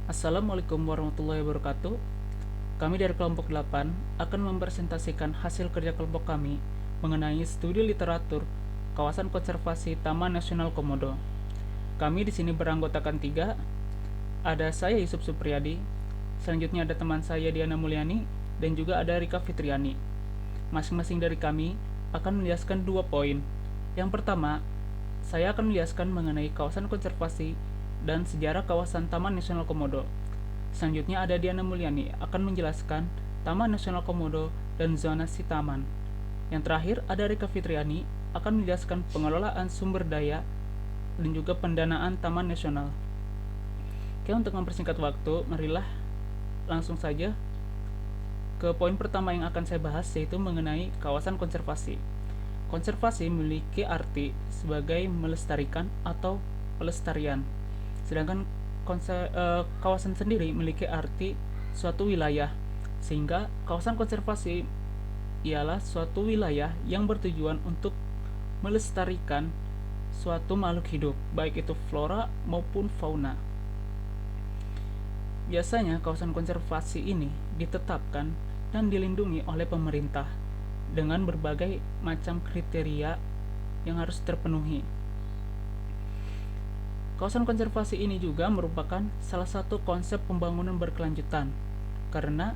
Assalamualaikum warahmatullahi wabarakatuh. Kami dari kelompok 8 akan mempresentasikan hasil kerja kelompok kami mengenai studi literatur kawasan konservasi Taman Nasional Komodo. Kami di sini beranggotakan 3. Ada saya Yusuf Supriyadi, selanjutnya ada teman saya Diana Mulyani, dan juga ada Rika Fitriani. Masing-masing dari kami akan menjelaskan 2 poin. Yang pertama, saya akan menjelaskan mengenai kawasan konservasi dan sejarah kawasan Taman Nasional Komodo. Selanjutnya ada Diana Mulyani akan menjelaskan Taman Nasional Komodo dan zonasi taman. Yang terakhir ada Rika Fitriani akan menjelaskan pengelolaan sumber daya dan juga pendanaan Taman Nasional. Oke, untuk mempersingkat waktu, marilah langsung saja ke poin pertama yang akan saya bahas, yaitu mengenai kawasan konservasi. Konservasi memiliki arti sebagai melestarikan atau pelestarian, sedangkan kawasan sendiri memiliki arti suatu wilayah, sehingga kawasan konservasi ialah suatu wilayah yang bertujuan untuk melestarikan suatu makhluk hidup, baik itu flora maupun fauna. Biasanya kawasan konservasi ini ditetapkan dan dilindungi oleh pemerintah dengan berbagai macam kriteria yang harus terpenuhi. Kawasan konservasi ini juga merupakan salah satu konsep pembangunan berkelanjutan, karena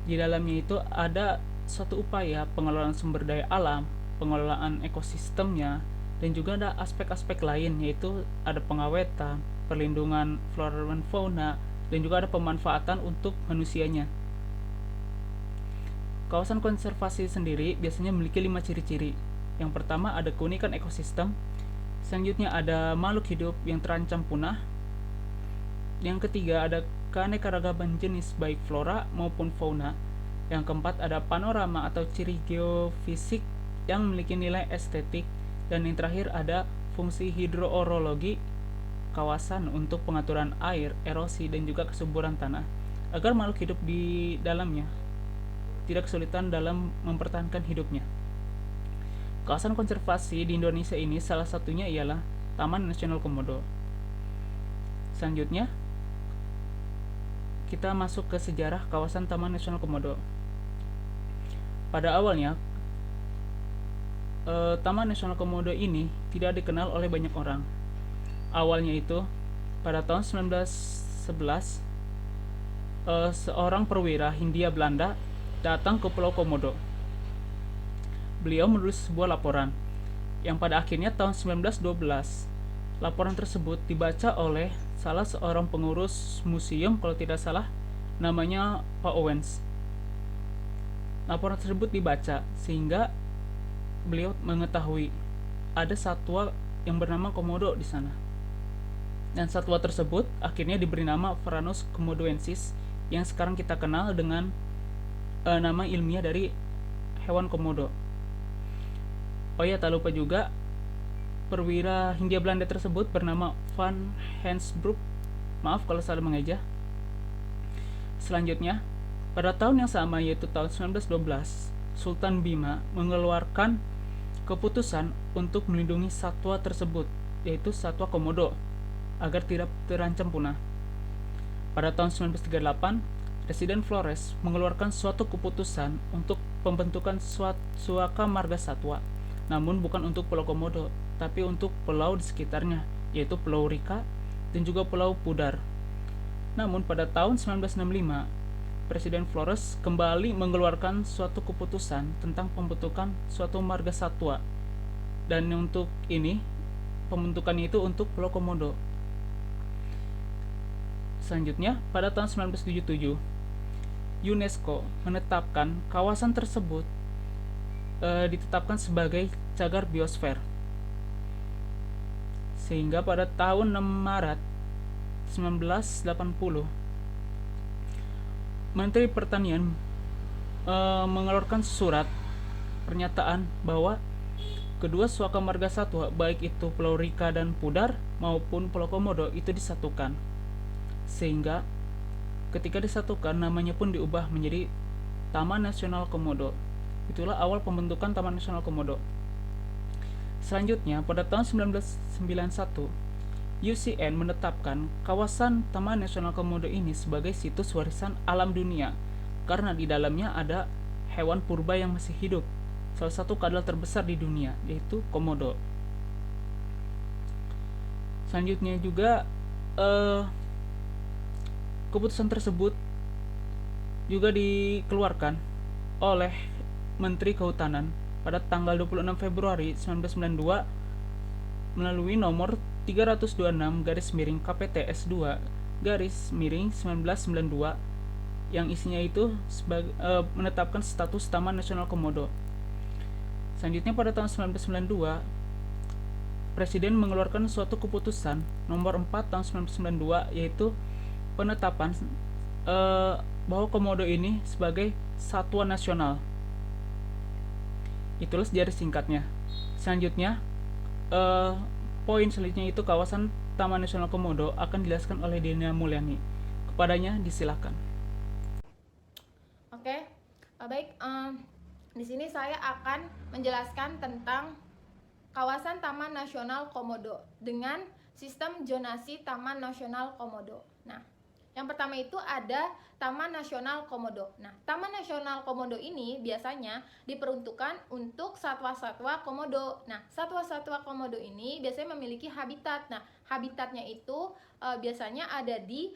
di dalamnya itu ada suatu upaya pengelolaan sumber daya alam, pengelolaan ekosistemnya, dan juga ada aspek-aspek lain, yaitu ada pengawetan, perlindungan flora dan fauna, dan juga ada pemanfaatan untuk manusianya. Kawasan konservasi sendiri biasanya memiliki 5 ciri-ciri. Yang pertama ada keunikan ekosistem, selanjutnya ada makhluk hidup yang terancam punah, yang ketiga ada keanekaragaman jenis baik flora maupun fauna, yang keempat ada panorama atau ciri geofisik yang memiliki nilai estetik, dan yang terakhir ada fungsi hidroorologi kawasan untuk pengaturan air, erosi, dan juga kesuburan tanah, agar makhluk hidup di dalamnya tidak kesulitan dalam mempertahankan hidupnya. Kawasan konservasi di Indonesia ini salah satunya ialah Taman Nasional Komodo. Selanjutnya, kita masuk ke sejarah kawasan Taman Nasional Komodo. Pada awalnya, Taman Nasional Komodo ini tidak dikenal oleh banyak orang. Awalnya itu, pada tahun 1911, seorang perwira Hindia Belanda datang ke Pulau Komodo. Beliau menulis sebuah laporan yang pada akhirnya tahun 1912 laporan tersebut dibaca oleh salah seorang pengurus museum, kalau tidak salah namanya Pak Owens. Laporan tersebut dibaca sehingga beliau mengetahui ada satwa yang bernama komodo di sana. Dan satwa tersebut akhirnya diberi nama Varanus komodoensis, yang sekarang kita kenal dengan nama ilmiah dari hewan komodo. Oh ya, tak lupa juga perwira Hindia Belanda tersebut bernama Van Hensbroek. Maaf kalau salah mengeja. Selanjutnya, pada tahun yang sama, yaitu tahun 1912, Sultan Bima mengeluarkan keputusan untuk melindungi satwa tersebut, yaitu satwa komodo, agar tidak terancam punah. Pada tahun 1938, Presiden Flores mengeluarkan suatu keputusan untuk pembentukan suaka marga satwa, namun bukan untuk Pulau Komodo, tapi untuk pulau di sekitarnya, yaitu Pulau Rika dan juga Pulau Pudar. Namun pada tahun 1965, Presiden Flores kembali mengeluarkan suatu keputusan tentang pembentukan suatu marga satwa, dan untuk ini pembentukannya itu untuk Pulau Komodo. Selanjutnya, pada tahun 1977, UNESCO menetapkan kawasan tersebut ditetapkan sebagai cagar biosfer. Sehingga pada tahun 6 Maret 1980, Menteri Pertanian mengeluarkan surat pernyataan bahwa kedua suaka marga satwa, baik itu Pulau Rika dan Pudar maupun Pulau Komodo, itu disatukan. Sehingga ketika disatukan, namanya pun diubah menjadi Taman Nasional Komodo. Itulah awal pembentukan Taman Nasional Komodo. Selanjutnya, pada tahun 1991, UCN menetapkan kawasan Taman Nasional Komodo ini sebagai situs warisan alam dunia karena di dalamnya ada hewan purba yang masih hidup, salah satu kadal terbesar di dunia, yaitu komodo. Selanjutnya juga keputusan tersebut juga dikeluarkan oleh Menteri Kehutanan pada tanggal 26 Februari 1992 melalui nomor 326 garis miring KPTS 2 garis miring 1992 yang isinya itu menetapkan status Taman Nasional Komodo. Selanjutnya pada tahun 1992 Presiden mengeluarkan suatu keputusan nomor 4 tahun 1992 yaitu penetapan bahwa komodo ini sebagai satwa nasional. Itulah sejarah singkatnya. Selanjutnya poin selanjutnya itu kawasan Taman Nasional Komodo akan dijelaskan oleh Dina Mulyani. Kepadanya disilakan. Oke, baik. Di sini saya akan menjelaskan tentang kawasan Taman Nasional Komodo dengan sistem zonasi Taman Nasional Komodo. Nah, yang pertama itu ada Taman Nasional Komodo. Nah, Taman Nasional Komodo ini biasanya diperuntukkan untuk satwa-satwa komodo. Nah, satwa-satwa komodo ini biasanya memiliki habitat. Nah, habitatnya itu biasanya ada di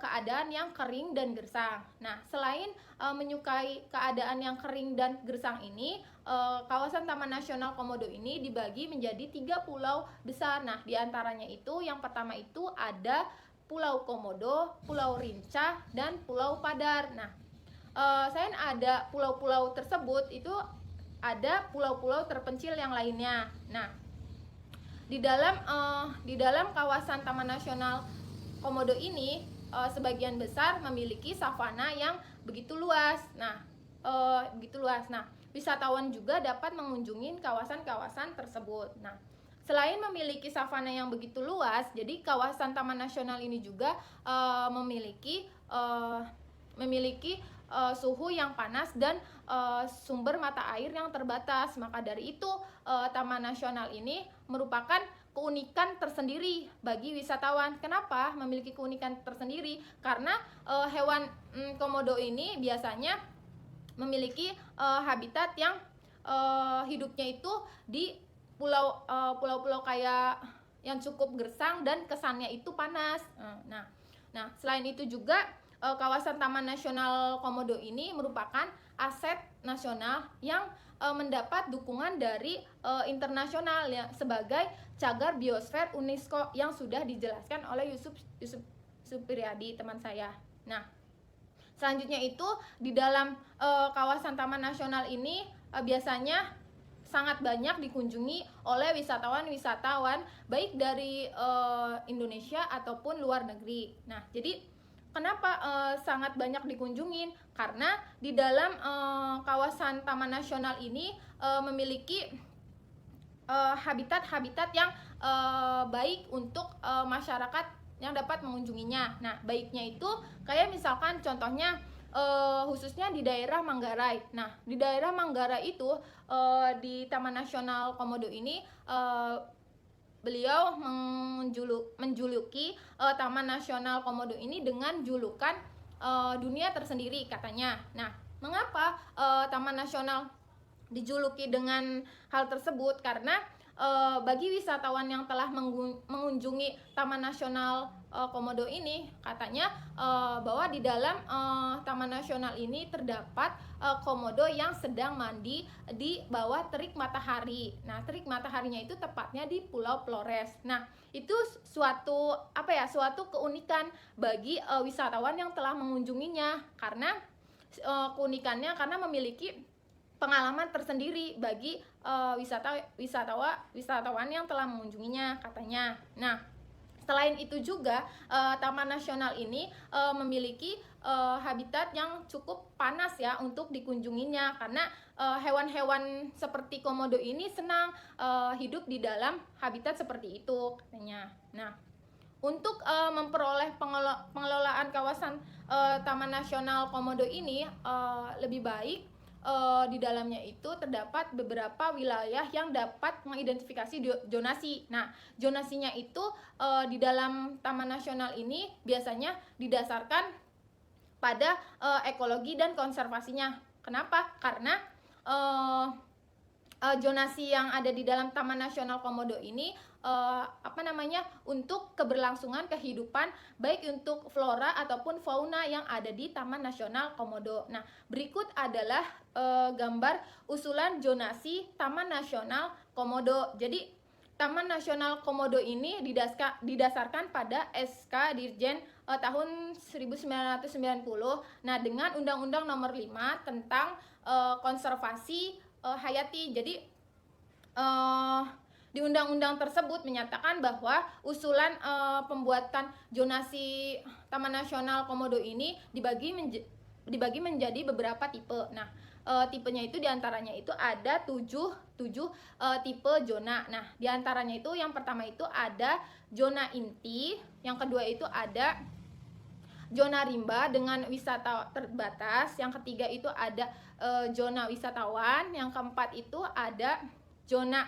keadaan yang kering dan gersang. Nah, selain menyukai keadaan yang kering dan gersang ini, kawasan Taman Nasional Komodo ini dibagi menjadi 3 pulau besar. Nah, diantaranya itu yang pertama itu ada Pulau Komodo, Pulau Rinca, dan Pulau Padar. Nah, selain ada pulau-pulau tersebut, itu ada pulau-pulau terpencil yang lainnya. Nah, di dalam kawasan Taman Nasional Komodo ini sebagian besar memiliki savana yang begitu luas. Nah, wisatawan juga dapat mengunjungi kawasan-kawasan tersebut. Nah, selain memiliki savana yang begitu luas, jadi kawasan Taman Nasional ini juga memiliki suhu yang panas dan sumber mata air yang terbatas. Maka dari itu Taman Nasional ini merupakan keunikan tersendiri bagi wisatawan. Kenapa memiliki keunikan tersendiri? Karena hewan komodo ini biasanya memiliki habitat yang hidupnya itu di pulau-pulau kayak yang cukup gersang dan kesannya itu panas. Nah, selain itu juga kawasan Taman Nasional Komodo ini merupakan aset nasional yang mendapat dukungan dari internasional ya, sebagai cagar biosfer UNESCO yang sudah dijelaskan oleh Yusuf Supriyadi, teman saya. Nah, selanjutnya itu di dalam kawasan Taman Nasional ini biasanya sangat banyak dikunjungi oleh wisatawan-wisatawan baik dari Indonesia ataupun luar negeri. Nah, jadi kenapa sangat banyak dikunjungin? Karena di dalam kawasan Taman Nasional ini memiliki habitat-habitat yang baik untuk masyarakat yang dapat mengunjunginya. Nah, baiknya itu kayak misalkan contohnya khususnya di daerah Manggarai. Nah, di daerah Manggarai itu di Taman Nasional Komodo ini beliau menjuluki Taman Nasional Komodo ini dengan julukan dunia tersendiri katanya. Nah, mengapa Taman Nasional dijuluki dengan hal tersebut? Karena bagi wisatawan yang telah mengunjungi Taman Nasional Komodo ini, katanya bahwa di dalam Taman Nasional ini terdapat komodo yang sedang mandi di bawah terik matahari. Nah, terik mataharinya itu tepatnya di Pulau Flores. Nah, itu suatu keunikan bagi wisatawan yang telah mengunjunginya, karena keunikannya karena memiliki pengalaman tersendiri bagi wisatawan yang telah mengunjunginya katanya. Nah, selain itu juga Taman Nasional ini memiliki habitat yang cukup panas ya untuk dikunjunginya, karena hewan-hewan seperti komodo ini senang hidup di dalam habitat seperti itu katanya. Nah, untuk memperoleh pengelolaan kawasan Taman Nasional Komodo ini lebih baik di dalamnya itu terdapat beberapa wilayah yang dapat mengidentifikasi zonasi. Nah, zonasinya itu di dalam Taman Nasional ini biasanya didasarkan pada ekologi dan konservasinya. Kenapa? Karena zonasi yang ada di dalam Taman Nasional Komodo ini untuk keberlangsungan kehidupan baik untuk flora ataupun fauna yang ada di Taman Nasional Komodo. Nah, berikut adalah gambar usulan zonasi Taman Nasional Komodo. Jadi Taman Nasional Komodo ini didasarkan pada SK Dirjen tahun 1990. Nah, dengan Undang-Undang Nomor 5 tentang konservasi hayati. Jadi di undang-undang tersebut menyatakan bahwa usulan pembuatan zonasi Taman Nasional Komodo ini dibagi menjadi beberapa tipe. Nah, tipenya itu diantaranya itu ada 7 tipe zona. Nah, diantaranya itu yang pertama itu ada zona inti, yang kedua itu ada zona rimba dengan wisata terbatas, yang ketiga itu ada zona wisatawan, yang keempat itu ada zona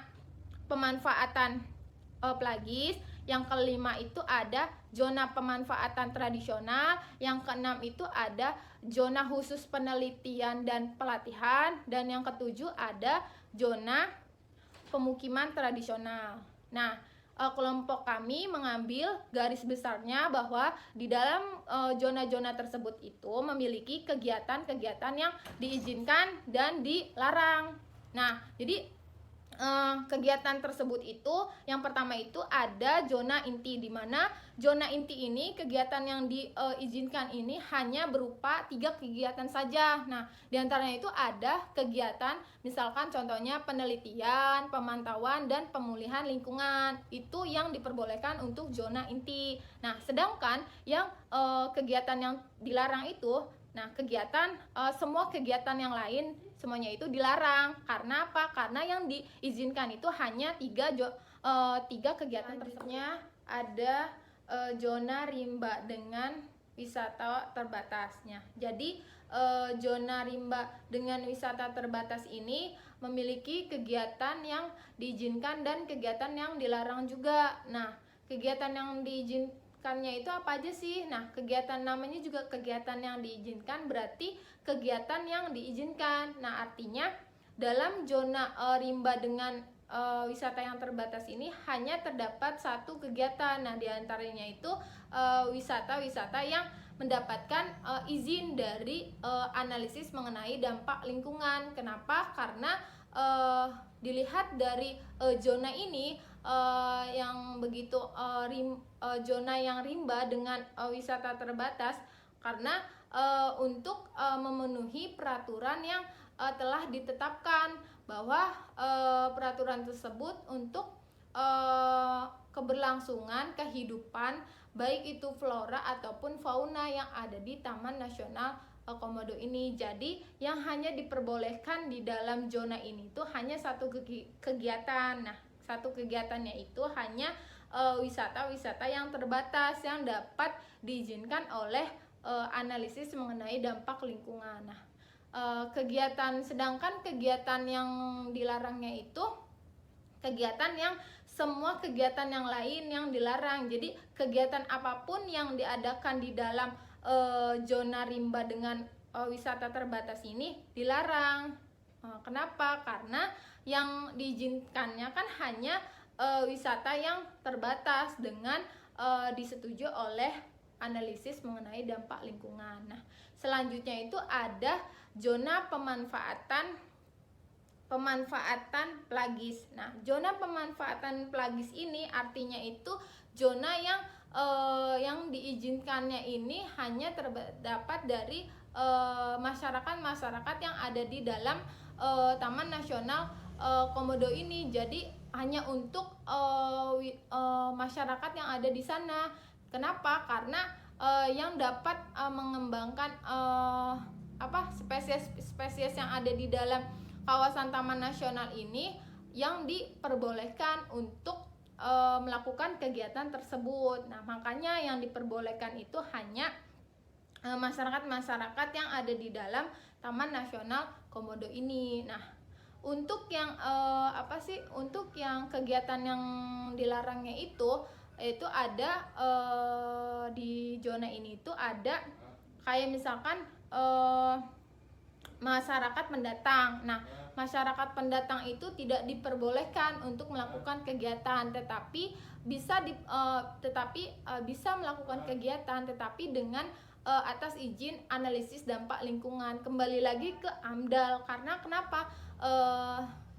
pemanfaatan pelagis, yang kelima itu ada zona pemanfaatan tradisional, yang keenam itu ada zona khusus penelitian dan pelatihan, dan yang ketujuh ada zona pemukiman tradisional. Nah, kelompok kami mengambil garis besarnya bahwa di dalam zona-zona tersebut itu memiliki kegiatan-kegiatan yang diizinkan dan dilarang. Nah, jadi kegiatan tersebut itu yang pertama itu ada zona inti, di mana zona inti ini kegiatan yang diizinkan ini hanya berupa 3 kegiatan saja. Nah, diantaranya itu ada kegiatan misalkan contohnya penelitian, pemantauan, dan pemulihan lingkungan, itu yang diperbolehkan untuk zona inti. Nah, sedangkan yang kegiatan yang dilarang itu, nah semua kegiatan yang lain semuanya itu dilarang. Karena apa? Karena yang diizinkan itu hanya 3 kegiatan. Selanjutnya ada zona rimba dengan wisata terbatasnya. Jadi zona rimba dengan wisata terbatas ini memiliki kegiatan yang diizinkan dan kegiatan yang dilarang juga. Nah, kegiatan yang diizinkannya itu apa aja sih? Nah, kegiatan namanya juga kegiatan yang diizinkan, berarti kegiatan yang diizinkan. Nah, artinya dalam zona rimba dengan wisata yang terbatas ini hanya terdapat 1 kegiatan. Nah, diantaranya itu wisata-wisata yang mendapatkan izin dari analisis mengenai dampak lingkungan. Kenapa? Karena dilihat dari zona ini yang begitu zona yang rimba dengan wisata terbatas, karena untuk memenuhi peraturan yang telah ditetapkan, bahwa peraturan tersebut untuk keberlangsungan kehidupan baik itu flora ataupun fauna yang ada di Taman Nasional Komodo ini. Jadi yang hanya diperbolehkan di dalam zona ini itu hanya 1 kegiatan. Nah, 1 kegiatannya itu hanya wisata-wisata yang terbatas yang dapat diizinkan oleh analisis mengenai dampak lingkungan. Nah, sedangkan kegiatan yang dilarangnya itu kegiatan yang semua kegiatan yang lain yang dilarang. Jadi kegiatan apapun yang diadakan di dalam zona rimba dengan wisata terbatas ini dilarang. Kenapa? Karena yang diizinkannya kan hanya wisata yang terbatas dengan disetujui oleh analisis mengenai dampak lingkungan. Nah, selanjutnya itu ada zona pemanfaatan pelagis. Nah, zona pemanfaatan pelagis ini artinya itu zona yang diizinkannya ini hanya terdapat dari masyarakat yang ada di dalam Taman Nasional Komodo ini. Jadi hanya untuk masyarakat yang ada di sana. Kenapa? Karena yang dapat mengembangkan spesies yang ada di dalam kawasan Taman Nasional ini yang diperbolehkan untuk melakukan kegiatan tersebut. Nah, makanya yang diperbolehkan itu hanya masyarakat-masyarakat yang ada di dalam Taman Nasional Komodo ini. Nah, untuk yang untuk yang kegiatan yang dilarangnya itu ada di zona ini itu ada kayak misalkan masyarakat pendatang. Nah, masyarakat pendatang itu tidak diperbolehkan untuk melakukan kegiatan, tetapi bisa melakukan kegiatan tetapi dengan atas izin analisis dampak lingkungan. Kembali lagi ke AMDAL, karena kenapa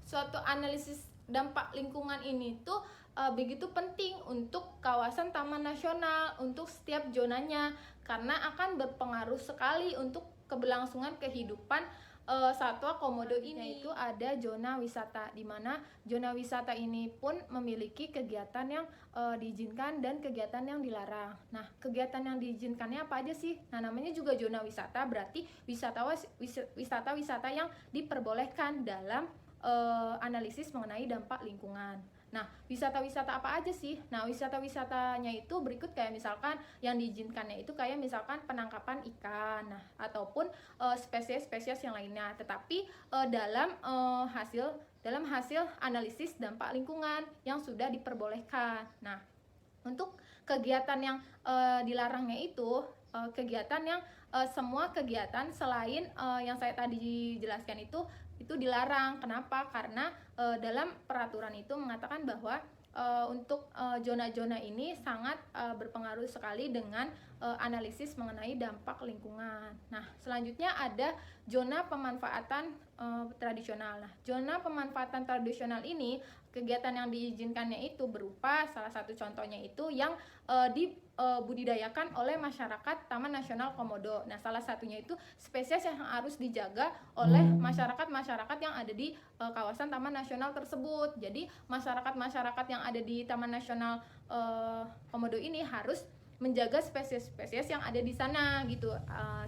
suatu analisis dampak lingkungan ini tuh begitu penting untuk kawasan taman nasional, untuk setiap zonanya, karena akan berpengaruh sekali untuk keberlangsungan kehidupan satwa komodo ini. Yaitu ada zona wisata, di mana zona wisata ini pun memiliki kegiatan yang diizinkan dan kegiatan yang dilarang. Nah, kegiatan yang diizinkannya apa aja sih? Nah, namanya juga zona wisata, berarti wisata-wisata yang diperbolehkan dalam analisis mengenai dampak lingkungan. Nah, wisata-wisata apa aja sih? Nah, wisata-wisatanya itu berikut, kayak misalkan yang diizinkannya itu kayak misalkan penangkapan ikan, nah, ataupun spesies-spesies yang lainnya. Tetapi dalam hasil analisis dampak lingkungan yang sudah diperbolehkan. Nah, untuk kegiatan yang dilarangnya itu kegiatan yang semua kegiatan selain yang saya tadi jelaskan itu dilarang. Kenapa? Karena dalam peraturan itu mengatakan bahwa untuk zona-zona ini sangat berpengaruh sekali dengan analisis mengenai dampak lingkungan. Nah, selanjutnya ada zona pemanfaatan tradisional. Nah, zona pemanfaatan tradisional ini kegiatan yang diizinkannya itu berupa, salah satu contohnya itu yang dibudidayakan oleh masyarakat Taman Nasional Komodo. Nah, salah satunya itu spesies yang harus dijaga oleh masyarakat-masyarakat yang ada di kawasan Taman Nasional tersebut. Jadi, masyarakat-masyarakat yang ada di Taman Nasional Komodo ini harus menjaga spesies-spesies yang ada di sana gitu,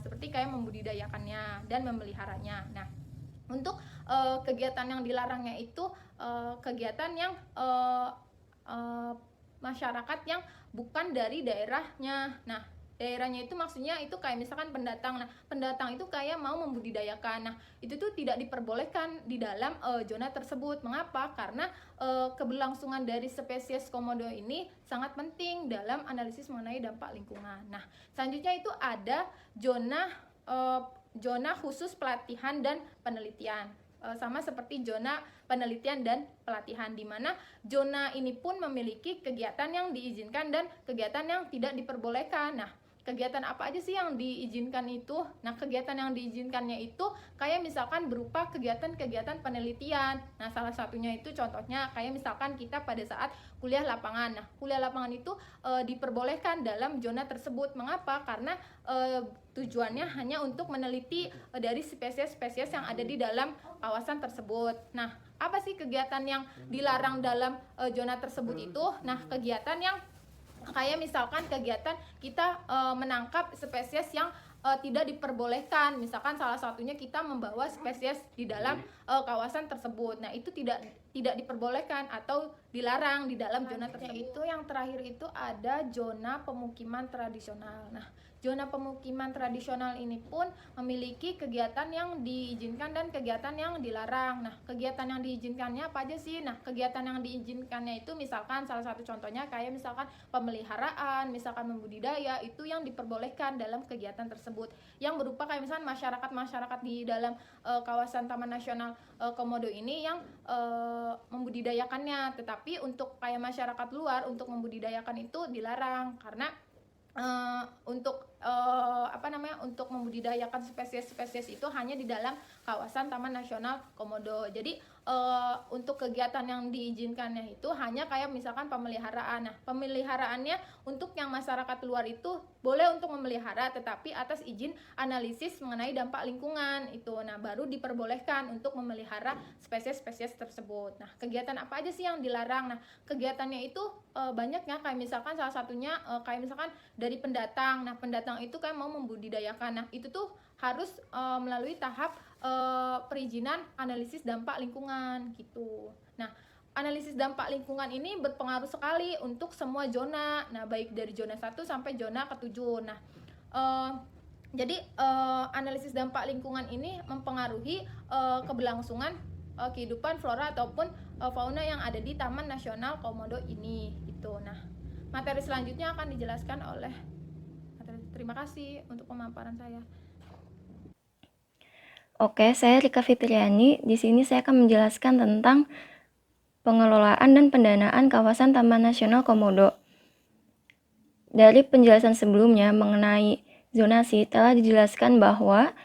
seperti kayak membudidayakannya dan memeliharanya. Nah, untuk kegiatan yang dilarangnya itu kegiatan yang masyarakat yang bukan dari daerahnya. Nah, daerahnya itu maksudnya itu kayak misalkan pendatang. Nah, pendatang itu kayak mau membudidayakan. Nah, itu tuh tidak diperbolehkan di dalam zona tersebut. Mengapa? Karena keberlangsungan dari spesies komodo ini sangat penting dalam analisis mengenai dampak lingkungan. Nah, selanjutnya itu ada zona khusus pelatihan dan penelitian. Sama seperti zona penelitian dan pelatihan, di mana zona ini pun memiliki kegiatan yang diizinkan dan kegiatan yang tidak diperbolehkan. Nah, kegiatan apa aja sih yang diizinkan itu? Nah, kegiatan yang diizinkannya itu kayak misalkan berupa kegiatan-kegiatan penelitian. Nah, salah satunya itu contohnya kayak misalkan kita pada saat kuliah lapangan. Nah, kuliah lapangan itu diperbolehkan dalam zona tersebut. Mengapa? Karena tujuannya hanya untuk meneliti dari spesies-spesies yang ada di dalam kawasan tersebut. Nah, apa sih kegiatan yang dilarang dalam zona tersebut itu? Nah, kegiatan yang kayak misalkan kegiatan kita menangkap spesies yang tidak diperbolehkan. Misalkan salah satunya kita membawa spesies di dalam kawasan tersebut. Nah, itu tidak diperbolehkan atau dilarang di dalam zona tersebut. Itu yang terakhir itu ada zona pemukiman tradisional. Nah, zona pemukiman tradisional ini pun memiliki kegiatan yang diizinkan dan kegiatan yang dilarang. Nah, kegiatan yang diizinkannya apa aja sih? Nah, kegiatan yang diizinkannya itu misalkan salah satu contohnya kayak misalkan pemeliharaan, misalkan membudidaya, itu yang diperbolehkan dalam kegiatan tersebut. Yang berupa kayak misalkan masyarakat di dalam kawasan Taman Nasional Komodo ini yang membudidayakannya. Tetapi untuk kayak masyarakat luar untuk membudidayakan itu dilarang, karena untuk untuk membudidayakan spesies-spesies itu hanya di dalam kawasan Taman Nasional Komodo. Jadi untuk kegiatan yang diizinkannya itu hanya kayak misalkan pemeliharaan. Nah, pemeliharaannya untuk yang masyarakat luar itu boleh untuk memelihara, tetapi atas izin analisis mengenai dampak lingkungan itu. Nah, baru diperbolehkan untuk memelihara spesies-spesies tersebut. Nah, kegiatan apa aja sih yang dilarang? Nah, kegiatannya itu banyak ya, kayak misalkan salah satunya kayak misalkan dari pendatang. Nah, pendatang itu kan mau membudidayakan. Nah, itu tuh harus melalui tahap perizinan analisis dampak lingkungan gitu. Nah, analisis dampak lingkungan ini berpengaruh sekali untuk semua zona. Nah, baik dari zona 1 sampai zona ke-7. Nah, Jadi analisis dampak lingkungan ini mempengaruhi keberlangsungan kehidupan flora ataupun fauna yang ada di Taman Nasional Komodo ini gitu. Nah, materi selanjutnya akan dijelaskan oleh terima kasih untuk pemaparan saya. Oke, saya Rika Fitriani. Di sini saya akan menjelaskan tentang pengelolaan dan pendanaan kawasan Taman Nasional Komodo. Dari penjelasan sebelumnya mengenai zonasi, telah dijelaskan bahwa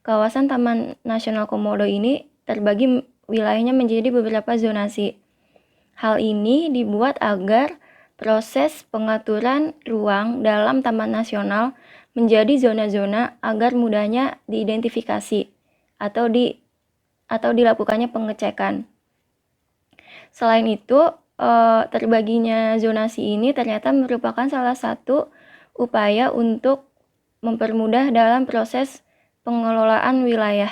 kawasan Taman Nasional Komodo ini terbagi wilayahnya menjadi beberapa zonasi. Hal ini dibuat agar proses pengaturan ruang dalam Taman Nasional menjadi zona-zona agar mudahnya diidentifikasi atau dilakukannya pengecekan. Selain itu, terbaginya zonasi ini ternyata merupakan salah satu upaya untuk mempermudah dalam proses pengelolaan wilayah.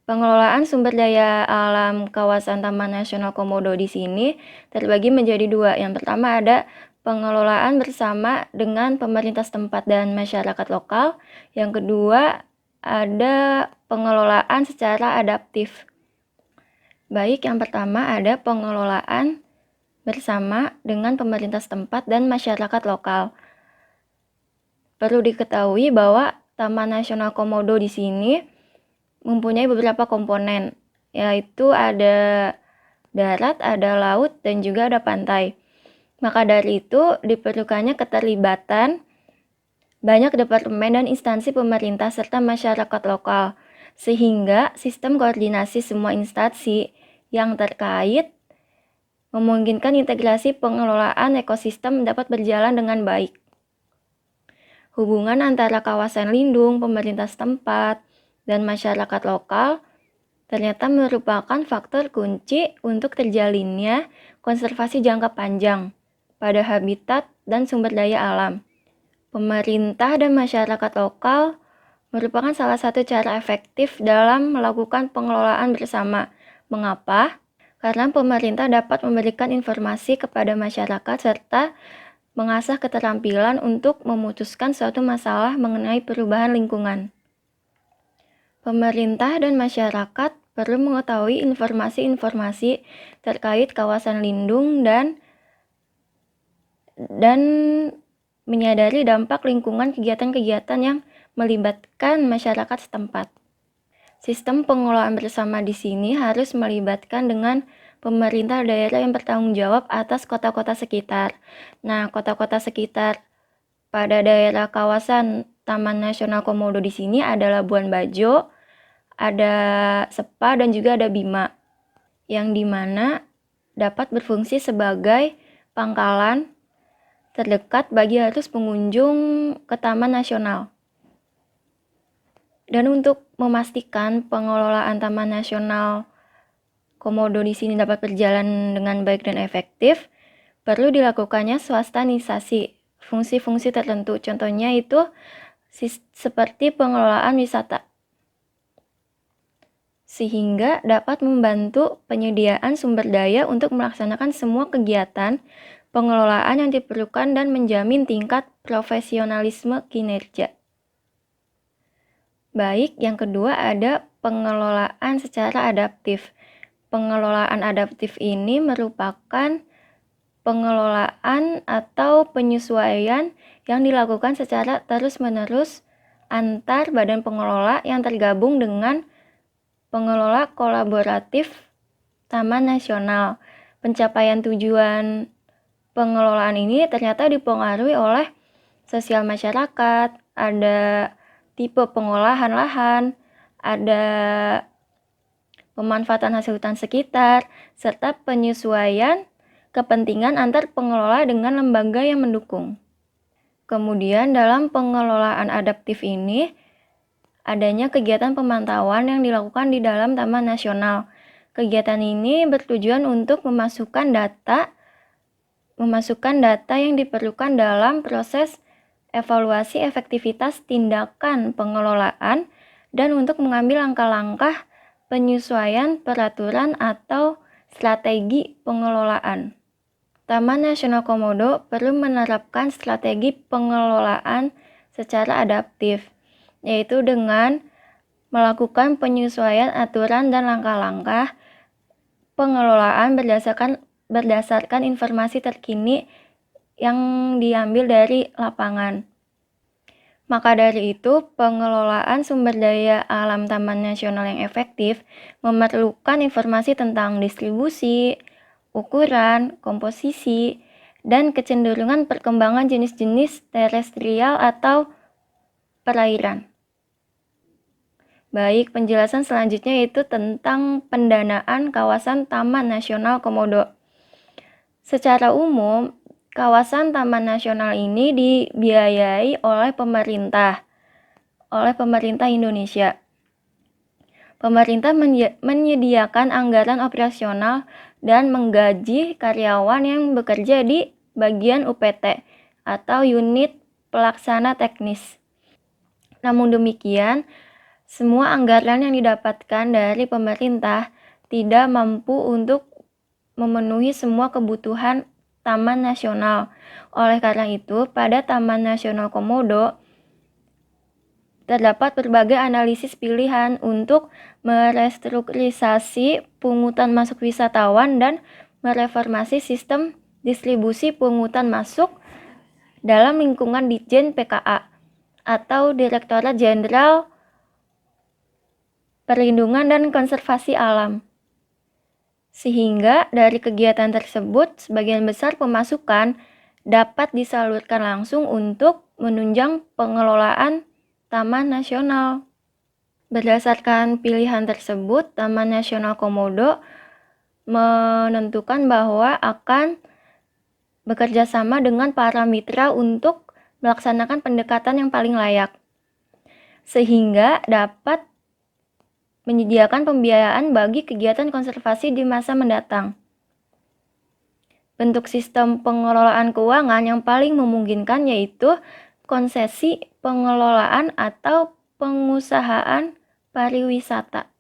Pengelolaan sumber daya alam kawasan Taman Nasional Komodo di sini terbagi menjadi dua. Yang pertama ada pengelolaan bersama dengan pemerintah setempat dan masyarakat lokal. Yang kedua ada pengelolaan secara adaptif. Baik, yang pertama ada pengelolaan bersama dengan pemerintah setempat dan masyarakat lokal. Perlu diketahui bahwa Taman Nasional Komodo di sini mempunyai beberapa komponen, yaitu ada darat, ada laut, dan juga ada pantai. Maka dari itu diperlukannya keterlibatan banyak departemen dan instansi pemerintah serta masyarakat lokal, sehingga sistem koordinasi semua instansi yang terkait memungkinkan integrasi pengelolaan ekosistem dapat berjalan dengan baik. Hubungan antara kawasan lindung, pemerintah setempat, dan masyarakat lokal ternyata merupakan faktor kunci untuk terjalinnya konservasi jangka panjang pada habitat dan sumber daya alam. Pemerintah dan masyarakat lokal merupakan salah satu cara efektif dalam melakukan pengelolaan bersama. Mengapa? Karena pemerintah dapat memberikan informasi kepada masyarakat serta mengasah keterampilan untuk memutuskan suatu masalah mengenai perubahan lingkungan. Pemerintah dan masyarakat perlu mengetahui informasi-informasi terkait kawasan lindung dan menyadari dampak lingkungan kegiatan-kegiatan yang melibatkan masyarakat setempat. Sistem pengelolaan bersama di sini harus melibatkan dengan pemerintah daerah yang bertanggung jawab atas kota-kota sekitar. Nah, kota-kota sekitar pada daerah kawasan Taman Nasional Komodo di sini ada Labuan Bajo, ada Sepa, dan juga ada Bima, yang dimana dapat berfungsi sebagai pangkalan terdekat bagi arus pengunjung ke Taman Nasional. Dan untuk memastikan pengelolaan Taman Nasional Komodo di sini dapat berjalan dengan baik dan efektif, perlu dilakukannya swastanisasi fungsi-fungsi tertentu. Contohnya itu seperti pengelolaan wisata, sehingga dapat membantu penyediaan sumber daya untuk melaksanakan semua kegiatan pengelolaan yang diperlukan dan menjamin tingkat profesionalisme kinerja. Baik, yang kedua ada pengelolaan secara adaptif. Pengelolaan adaptif ini merupakan pengelolaan atau penyesuaian yang dilakukan secara terus-menerus antar badan pengelola yang tergabung dengan pengelola kolaboratif Taman Nasional. Pencapaian tujuan pengelolaan ini ternyata dipengaruhi oleh sosial masyarakat, ada tipe pengolahan lahan, ada pemanfaatan hasil hutan sekitar, serta penyesuaian kepentingan antar pengelola dengan lembaga yang mendukung. Kemudian dalam pengelolaan adaptif ini, adanya kegiatan pemantauan yang dilakukan di dalam Taman Nasional. Kegiatan ini bertujuan untuk memasukkan data yang diperlukan dalam proses evaluasi efektivitas tindakan pengelolaan dan untuk mengambil langkah-langkah penyesuaian peraturan atau strategi pengelolaan. Taman Nasional Komodo perlu menerapkan strategi pengelolaan secara adaptif, yaitu dengan melakukan penyesuaian aturan dan langkah-langkah pengelolaan berdasarkan informasi terkini yang diambil dari lapangan. Maka dari itu, pengelolaan sumber daya alam Taman Nasional yang efektif memerlukan informasi tentang distribusi, ukuran, komposisi, dan kecenderungan perkembangan jenis-jenis terestrial atau perairan. Baik, penjelasan selanjutnya yaitu tentang pendanaan kawasan Taman Nasional Komodo. Secara umum, kawasan Taman Nasional ini dibiayai oleh pemerintah Indonesia. Pemerintah menyediakan anggaran operasional dan menggaji karyawan yang bekerja di bagian UPT atau unit pelaksana teknis. Namun demikian, semua anggaran yang didapatkan dari pemerintah tidak mampu untuk memenuhi semua kebutuhan Taman Nasional. Oleh karena itu, pada Taman Nasional Komodo terdapat berbagai analisis pilihan untuk merestrukturisasi pungutan masuk wisatawan dan mereformasi sistem distribusi pungutan masuk dalam lingkungan Ditjen PKA atau Direktorat Jenderal Perlindungan dan Konservasi Alam. Sehingga dari kegiatan tersebut, sebagian besar pemasukan dapat disalurkan langsung untuk menunjang pengelolaan Taman Nasional. Berdasarkan pilihan tersebut, Taman Nasional Komodo menentukan bahwa akan bekerja sama dengan para mitra untuk melaksanakan pendekatan yang paling layak, sehingga dapat menyediakan pembiayaan bagi kegiatan konservasi di masa mendatang. Bentuk sistem pengelolaan keuangan yang paling memungkinkan yaitu konsesi pengelolaan atau pengusahaan pariwisata.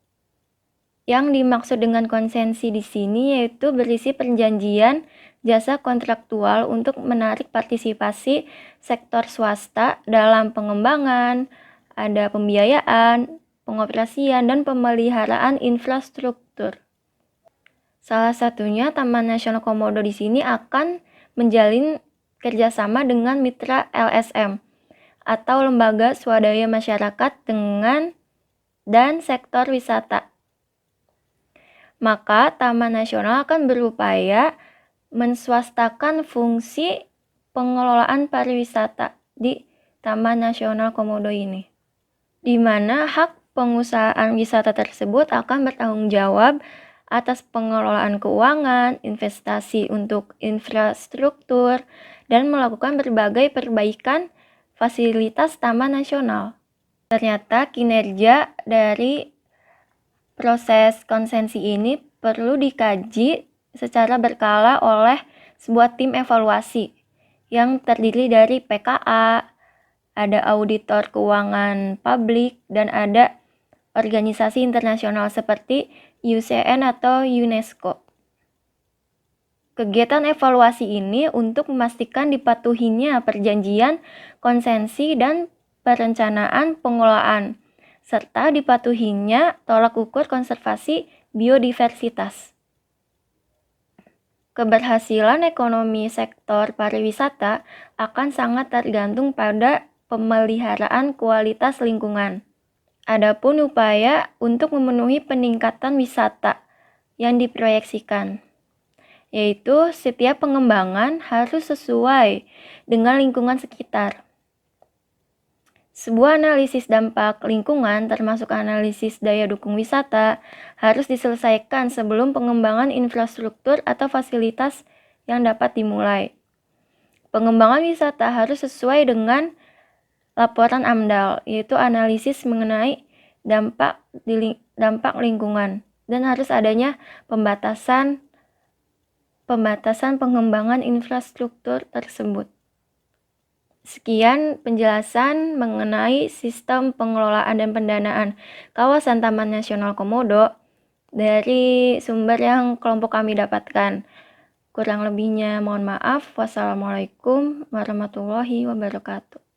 Yang dimaksud dengan konsesi di sini yaitu berisi perjanjian jasa kontraktual untuk menarik partisipasi sektor swasta dalam pengembangan, ada pembiayaan, pengoperasian, dan pemeliharaan infrastruktur. Salah satunya Taman Nasional Komodo di sini akan menjalin kerjasama dengan mitra LSM atau lembaga swadaya masyarakat dan sektor wisata. Maka Taman Nasional akan berupaya menswastakan fungsi pengelolaan pariwisata di Taman Nasional Komodo ini, di mana hak pengusahaan wisata tersebut akan bertanggung jawab atas pengelolaan keuangan, investasi untuk infrastruktur, dan melakukan berbagai perbaikan fasilitas Taman Nasional. Ternyata kinerja dari proses konsesi ini perlu dikaji secara berkala oleh sebuah tim evaluasi yang terdiri dari PKA, ada auditor keuangan publik, dan ada organisasi internasional seperti UCN atau UNESCO. Kegiatan evaluasi ini untuk memastikan dipatuhinya perjanjian, konsesi, dan perencanaan pengelolaan, serta dipatuhinya tolak ukur konservasi biodiversitas. Keberhasilan ekonomi sektor pariwisata akan sangat tergantung pada pemeliharaan kualitas lingkungan. Adapun upaya untuk memenuhi peningkatan wisata yang diproyeksikan, yaitu setiap pengembangan harus sesuai dengan lingkungan sekitar. Sebuah analisis dampak lingkungan termasuk analisis daya dukung wisata harus diselesaikan sebelum pengembangan infrastruktur atau fasilitas yang dapat dimulai. Pengembangan wisata harus sesuai dengan laporan AMDAL, yaitu analisis mengenai dampak lingkungan, dan harus adanya pembatasan pengembangan infrastruktur tersebut. Sekian penjelasan mengenai sistem pengelolaan dan pendanaan kawasan Taman Nasional Komodo dari sumber yang kelompok kami dapatkan. Kurang lebihnya mohon maaf. Wassalamualaikum warahmatullahi wabarakatuh.